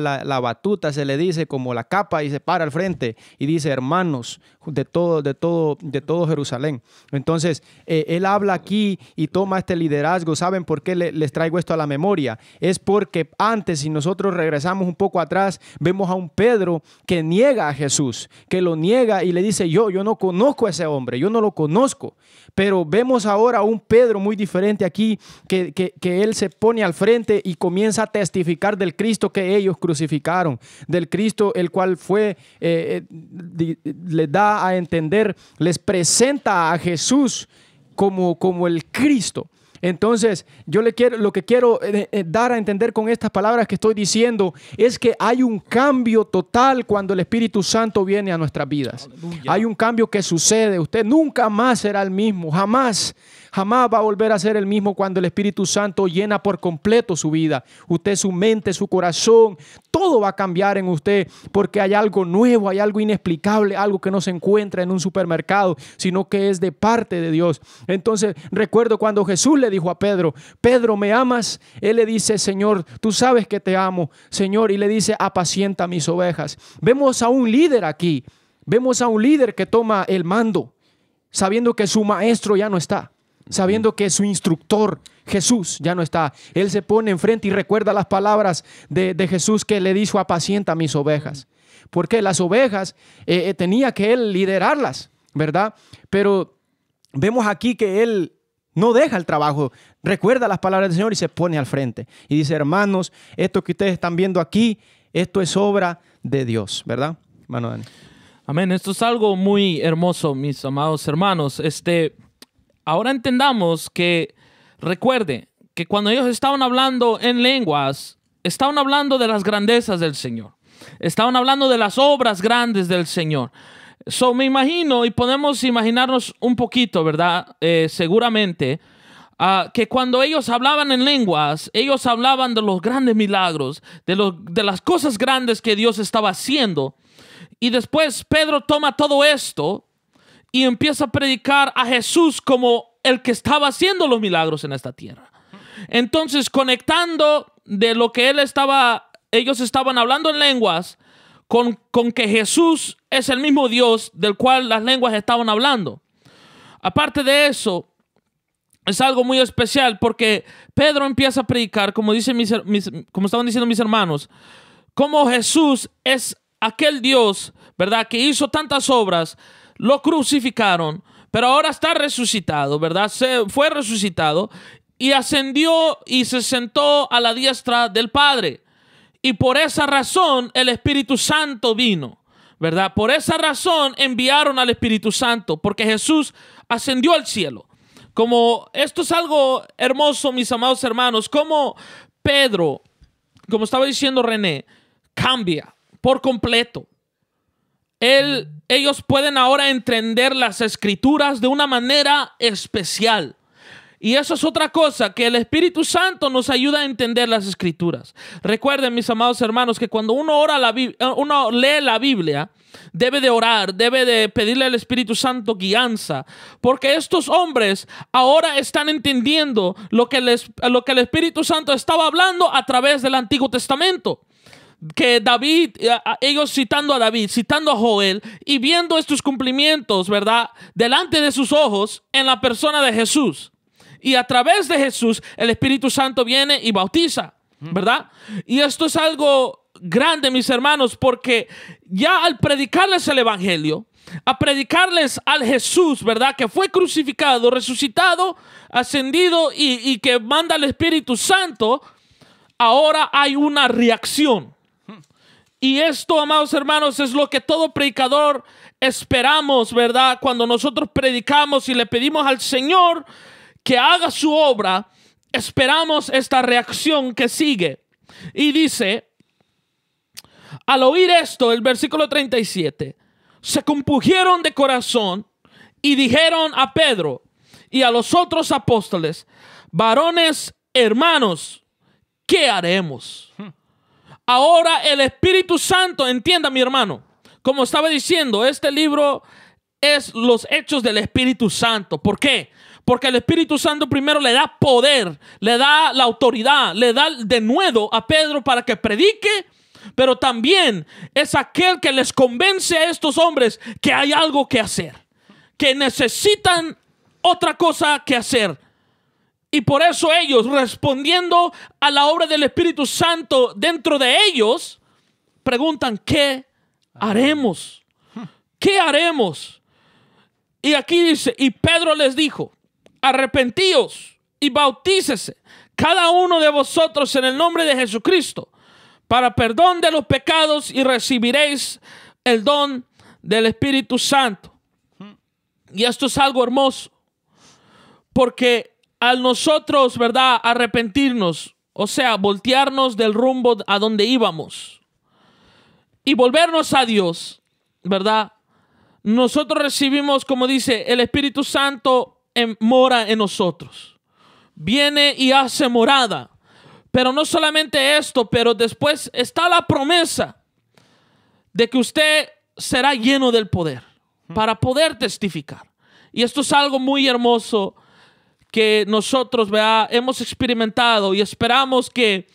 S3: la batuta, se le dice, como la capa, y se para al frente y dice, hermanos de todo Jerusalén. Entonces él habla aquí y toma este liderazgo. ¿Saben por qué les traigo esto a la memoria? Es porque antes, si nosotros regresamos un poco atrás, vemos a un Pedro que niega a Jesús, que lo niega y le dice, yo no conozco a ese hombre, yo no lo conozco. Pero vemos ahora a un Pedro muy diferente aquí, que él se pone al frente y comienza a testificar del Cristo que ellos crucificaron, del Cristo el cual les da a entender, les presenta a Jesús como el Cristo. Entonces, lo que quiero dar a entender con estas palabras que estoy diciendo es que hay un cambio total cuando el Espíritu Santo viene a nuestras vidas. Aleluya. Hay un cambio que sucede. Usted nunca más será el mismo, jamás va a volver a ser el mismo cuando el Espíritu Santo llena por completo su vida. Usted, su mente, su corazón, todo va a cambiar en usted porque hay algo nuevo, hay algo inexplicable, algo que no se encuentra en un supermercado, sino que es de parte de Dios. Entonces, recuerdo cuando Jesús le dijo a Pedro, Pedro, ¿me amas? Él le dice, Señor, tú sabes que te amo, Señor, y le dice, apacienta mis ovejas. Vemos a un líder aquí, vemos a un líder que toma el mando, sabiendo que su maestro ya no está, sabiendo que su instructor Jesús ya no está. Él se pone enfrente y recuerda las palabras de Jesús que le dijo, apacienta mis ovejas, porque las ovejas tenía que él liderarlas, ¿verdad? Pero vemos aquí que él no deja el trabajo, recuerda las palabras del Señor y se pone al frente y dice, hermanos, esto que ustedes están viendo aquí, esto es obra de Dios, ¿verdad, hermano Dani?
S2: Amén. Esto es algo muy hermoso, mis amados hermanos. Ahora entendamos que, recuerde, que cuando ellos estaban hablando en lenguas, estaban hablando de las grandezas del Señor. Estaban hablando de las obras grandes del Señor. Me imagino, y podemos imaginarnos un poquito, ¿verdad? Seguramente, que cuando ellos hablaban en lenguas, ellos hablaban de los grandes milagros, de las cosas grandes que Dios estaba haciendo. Y después Pedro toma todo esto y empieza a predicar a Jesús como el que estaba haciendo los milagros en esta tierra. Entonces, conectando de lo que ellos estaban hablando en lenguas con que Jesús es el mismo Dios del cual las lenguas estaban hablando. Aparte de eso, es algo muy especial porque Pedro empieza a predicar, como estaban diciendo mis hermanos, cómo Jesús es aquel Dios, ¿verdad?, que hizo tantas obras, lo crucificaron, pero ahora está resucitado, ¿verdad? Fue resucitado y ascendió y se sentó a la diestra del Padre. Y por esa razón el Espíritu Santo vino, ¿verdad? Por esa razón enviaron al Espíritu Santo, porque Jesús ascendió al cielo. Como esto es algo hermoso, mis amados hermanos, como Pedro, como estaba diciendo René, cambia por completo. Ellos pueden ahora entender las escrituras de una manera especial. Y eso es otra cosa, que el Espíritu Santo nos ayuda a entender las escrituras. Recuerden, mis amados hermanos, que cuando uno lee la Biblia, debe de orar, debe de pedirle al Espíritu Santo guianza, porque estos hombres ahora están entendiendo lo que el Espíritu Santo estaba hablando a través del Antiguo Testamento. Que David, ellos citando a David, citando a Joel y viendo estos cumplimientos, ¿verdad?, delante de sus ojos en la persona de Jesús. Y a través de Jesús, el Espíritu Santo viene y bautiza, ¿verdad? Y esto es algo grande, mis hermanos, porque ya al predicarles el Evangelio, a predicarles al Jesús, ¿verdad?, que fue crucificado, resucitado, ascendido y que manda el Espíritu Santo, ahora hay una reacción. Y esto, amados hermanos, es lo que todo predicador esperamos, ¿verdad? Cuando nosotros predicamos y le pedimos al Señor que haga su obra, esperamos esta reacción que sigue. Y dice, al oír esto, el versículo 37, se compungieron de corazón y dijeron a Pedro y a los otros apóstoles, varones hermanos, ¿qué haremos? Ahora el Espíritu Santo, entienda mi hermano, como estaba diciendo, este libro es los hechos del Espíritu Santo. ¿Por qué? Porque el Espíritu Santo primero le da poder, le da la autoridad, le da denuedo a Pedro para que predique, pero también es aquel que les convence a estos hombres que hay algo que hacer, que necesitan otra cosa que hacer. Y por eso ellos, respondiendo a la obra del Espíritu Santo dentro de ellos, preguntan, ¿qué haremos? ¿Qué haremos? Y aquí dice, y Pedro les dijo, arrepentíos y bautícese cada uno de vosotros en el nombre de Jesucristo para perdón de los pecados y recibiréis el don del Espíritu Santo. Y esto es algo hermoso, porque al nosotros, ¿verdad?, arrepentirnos, o sea, voltearnos del rumbo a donde íbamos y volvernos a Dios, ¿verdad?, nosotros recibimos, como dice, el Espíritu Santo mora en nosotros. Viene y hace morada. Pero no solamente esto, pero después está la promesa de que usted será lleno del poder para poder testificar. Y esto es algo muy hermoso que nosotros, ¿verdad?, hemos experimentado y esperamos que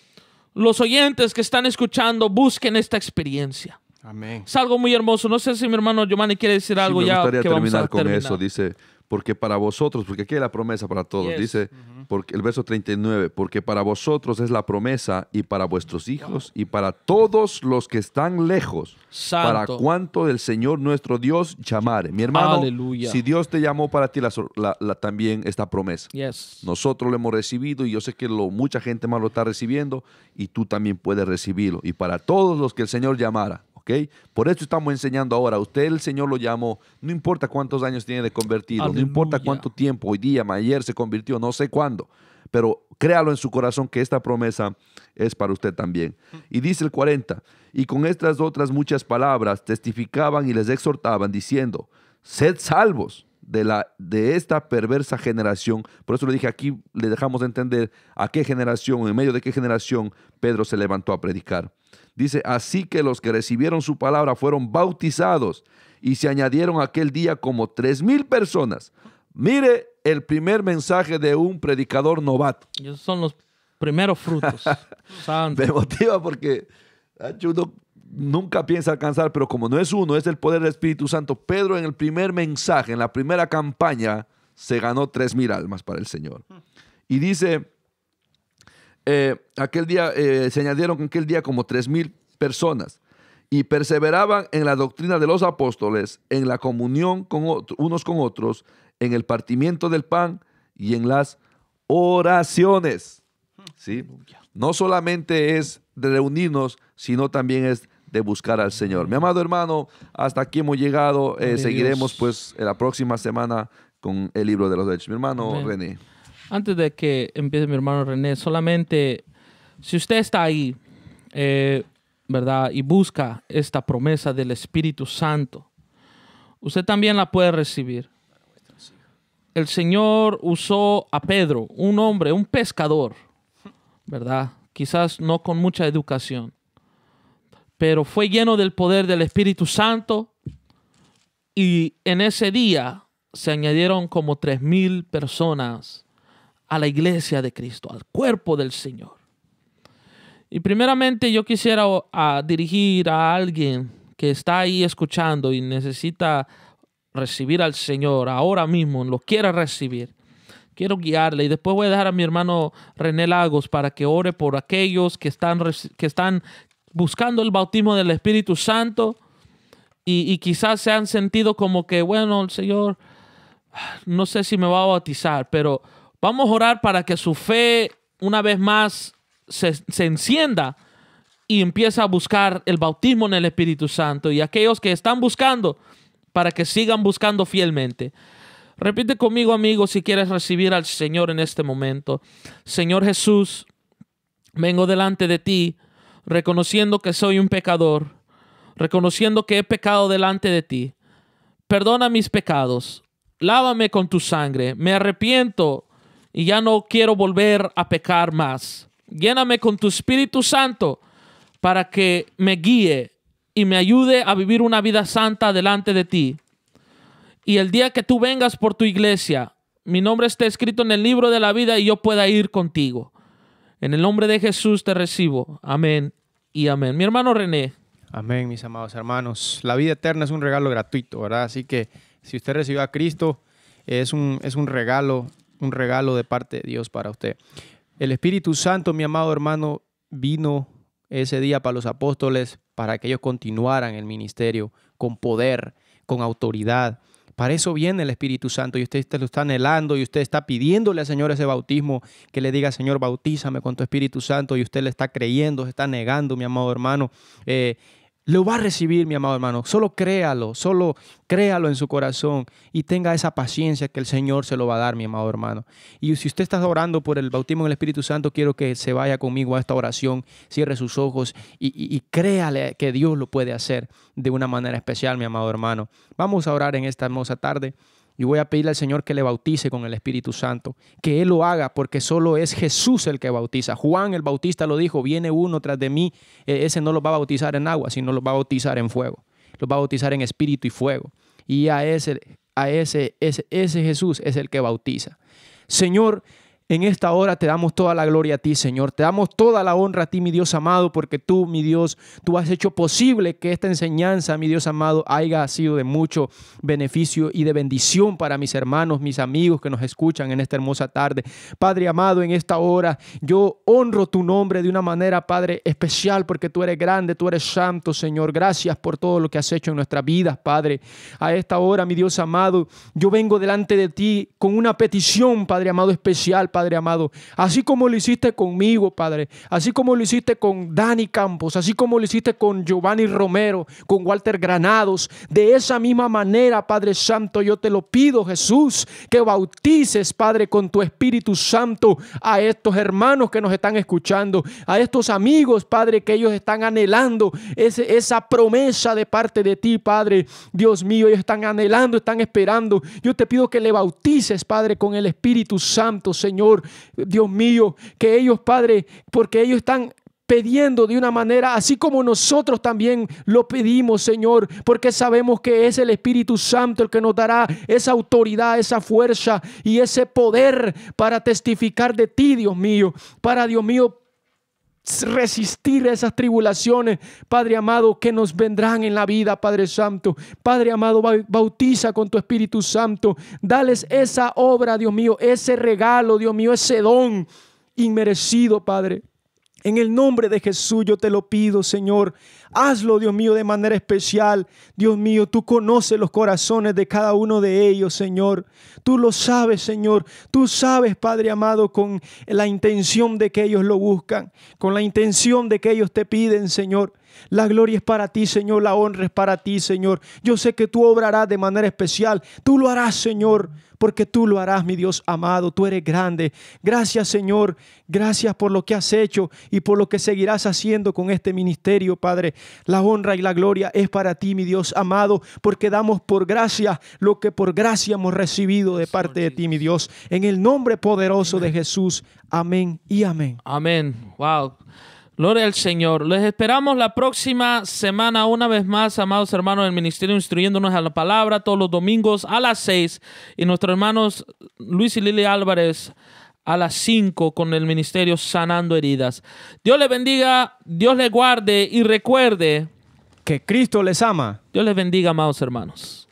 S2: los oyentes que están escuchando busquen esta experiencia.
S3: Amén.
S2: Es algo muy hermoso. No sé si mi hermano Giovanni quiere decir algo.
S1: Sí, me gustaría
S2: que vamos a
S1: terminar con eso. Dice, porque para vosotros, porque aquí hay la promesa para todos.
S2: Yes.
S1: Dice, porque el verso 39, porque para vosotros es la promesa y para vuestros hijos y para todos los que están lejos,
S2: Santo.
S1: para cuanto el Señor nuestro Dios llamare. Mi hermano,
S2: Aleluya.
S1: si Dios te llamó para ti también esta promesa.
S2: Yes.
S1: Nosotros lo hemos recibido y yo sé que mucha gente más lo está recibiendo y tú también puedes recibirlo. Y para todos los que el Señor llamara. ¿Okay? Por eso estamos enseñando ahora. Usted, el Señor lo llamó, no importa cuántos años tiene de convertido,
S2: Aleluya.
S1: no importa cuánto tiempo, hoy día, ayer se convirtió, no sé cuándo, pero créalo en su corazón que esta promesa es para usted también. Y dice el 40, y con estas otras muchas palabras testificaban y les exhortaban diciendo, sed salvos de esta perversa generación. Por eso le dije aquí, le dejamos entender a qué generación, en medio de qué generación Pedro se levantó a predicar. Dice, así que los que recibieron su palabra fueron bautizados y se añadieron aquel día como 3,000 personas. Mire el primer mensaje de un predicador novato.
S2: Esos son los primeros frutos. Santo.
S1: Me motiva porque uno nunca piensa alcanzar, pero como no es uno, es el poder del Espíritu Santo. Pedro en el primer mensaje, en la primera campaña, se ganó 3,000 almas para el Señor. Y dice... aquel día se añadieron aquel día como 3,000 personas. Y perseveraban en la doctrina de los apóstoles, en la comunión unos con otros, en el partimiento del pan y en las oraciones. ¿Sí? No solamente es de reunirnos, sino también es de buscar al Señor. Mi amado hermano, hasta aquí hemos llegado. Seguiremos pues la próxima semana con el libro de los Hechos. Mi hermano
S2: Amén.
S1: René.
S2: Antes de que empiece mi hermano René, solamente si usted está ahí, ¿verdad? Y busca esta promesa del Espíritu Santo, usted también la puede recibir. El Señor usó a Pedro, un hombre, un pescador, ¿verdad? Quizás no con mucha educación, pero fue lleno del poder del Espíritu Santo, y en ese día se añadieron como 3,000 personas a la iglesia de Cristo, al cuerpo del Señor. Y primeramente yo quisiera dirigir a alguien que está ahí escuchando y necesita recibir al Señor ahora mismo, lo quiere recibir. Quiero guiarle, y después voy a dejar a mi hermano René Lagos para que ore por aquellos que están buscando el bautismo del Espíritu Santo y quizás se han sentido como que, bueno, el Señor, no sé si me va a bautizar, pero vamos a orar para que su fe una vez más se encienda y empiece a buscar el bautismo en el Espíritu Santo. Y aquellos que están buscando, para que sigan buscando fielmente. Repite conmigo, amigo, si quieres recibir al Señor en este momento. Señor Jesús, vengo delante de ti, reconociendo que soy un pecador, reconociendo que he pecado delante de ti. Perdona mis pecados, lávame con tu sangre, me arrepiento y ya no quiero volver a pecar más. Lléname con tu Espíritu Santo para que me guíe y me ayude a vivir una vida santa delante de ti. Y el día que tú vengas por tu iglesia, mi nombre esté escrito en el libro de la vida y yo pueda ir contigo. En el nombre de Jesús te recibo. Amén y amén. Mi hermano René.
S3: Amén, mis amados hermanos. La vida eterna es un regalo gratuito, ¿verdad? Así que si usted recibió a Cristo, es un regalo de parte de Dios para usted. El Espíritu Santo, mi amado hermano, vino ese día para los apóstoles para que ellos continuaran el ministerio con poder, con autoridad. Para eso viene el Espíritu Santo, y usted lo está anhelando y usted está pidiéndole al Señor ese bautismo, que le diga: Señor, bautízame con tu Espíritu Santo, y usted le está creyendo, se está negando, mi amado hermano. Lo va a recibir, mi amado hermano. Solo créalo en su corazón y tenga esa paciencia que el Señor se lo va a dar, mi amado hermano. Y si usted está orando por el bautismo en el Espíritu Santo, quiero que se vaya conmigo a esta oración, cierre sus ojos y créale que Dios lo puede hacer de una manera especial, mi amado hermano. Vamos a orar en esta hermosa tarde. Y voy a pedirle al Señor que le bautice con el Espíritu Santo, que Él lo haga, porque solo es Jesús el que bautiza. Juan el Bautista lo dijo: viene uno tras de mí, ese no los va a bautizar en agua, sino los va a bautizar en fuego. Los va a bautizar en espíritu y fuego. Y ese Jesús es el que bautiza. Señor, en esta hora te damos toda la gloria a ti, Señor. Te damos toda la honra a ti, mi Dios amado, porque tú, mi Dios, tú has hecho posible que esta enseñanza, mi Dios amado, haya sido de mucho beneficio y de bendición para mis hermanos, mis amigos que nos escuchan en esta hermosa tarde. Padre amado, en esta hora yo honro tu nombre de una manera, Padre, especial, porque tú eres grande, tú eres santo, Señor. Gracias por todo lo que has hecho en nuestras vidas, Padre. A esta hora, mi Dios amado, yo vengo delante de ti con una petición, Padre amado, especial, Padre amado, así como lo hiciste conmigo, Padre, así como lo hiciste con Dani Campos, así como lo hiciste con Giovanni Romero, con Walter Granados, de esa misma manera, Padre Santo, yo te lo pido, Jesús, que bautices, Padre, con tu Espíritu Santo a estos hermanos que nos están escuchando, a estos amigos, Padre, que ellos están anhelando esa promesa de parte de ti, Padre. Dios mío, ellos están anhelando, están esperando. Yo te pido que le bautices, Padre, con el Espíritu Santo, Señor. Dios mío, que ellos, Padre, porque ellos están pidiendo de una manera así como nosotros también lo pedimos, Señor, porque sabemos que es el Espíritu Santo el que nos dará esa autoridad, esa fuerza y ese poder para testificar de ti, Dios mío, para, Dios mío, resistir esas tribulaciones, Padre amado, que nos vendrán en la vida, Padre Santo. Padre amado, bautiza con tu Espíritu Santo, dales esa obra, Dios mío, ese regalo, Dios mío, ese don inmerecido, Padre. En el nombre de Jesús yo te lo pido, Señor. Hazlo, Dios mío, de manera especial. Dios mío, tú conoces los corazones de cada uno de ellos, Señor. Tú lo sabes, Señor. Tú sabes, Padre amado, con la intención de que ellos lo buscan, con la intención de que ellos te piden, Señor. La gloria es para ti, Señor. La honra es para ti, Señor. Yo sé que tú obrarás de manera especial. Tú lo harás, Señor, porque tú lo harás, mi Dios amado. Tú eres grande. Gracias, Señor. Gracias por lo que has hecho y por lo que seguirás haciendo con este ministerio, Padre. La honra y la gloria es para ti, mi Dios amado, porque damos por gracia lo que por gracia hemos recibido de parte de ti, mi Dios. En el nombre poderoso de Jesús. Amén y amén.
S2: Amén. Wow. Gloria al Señor. Les esperamos la próxima semana una vez más, amados hermanos del ministerio, instruyéndonos a la palabra todos los domingos a las 6. Y nuestros hermanos Luis y Lili Álvarez a las 5 con el ministerio Sanando Heridas. Dios les bendiga, Dios les guarde y recuerde
S3: que Cristo les ama.
S2: Dios les bendiga, amados hermanos.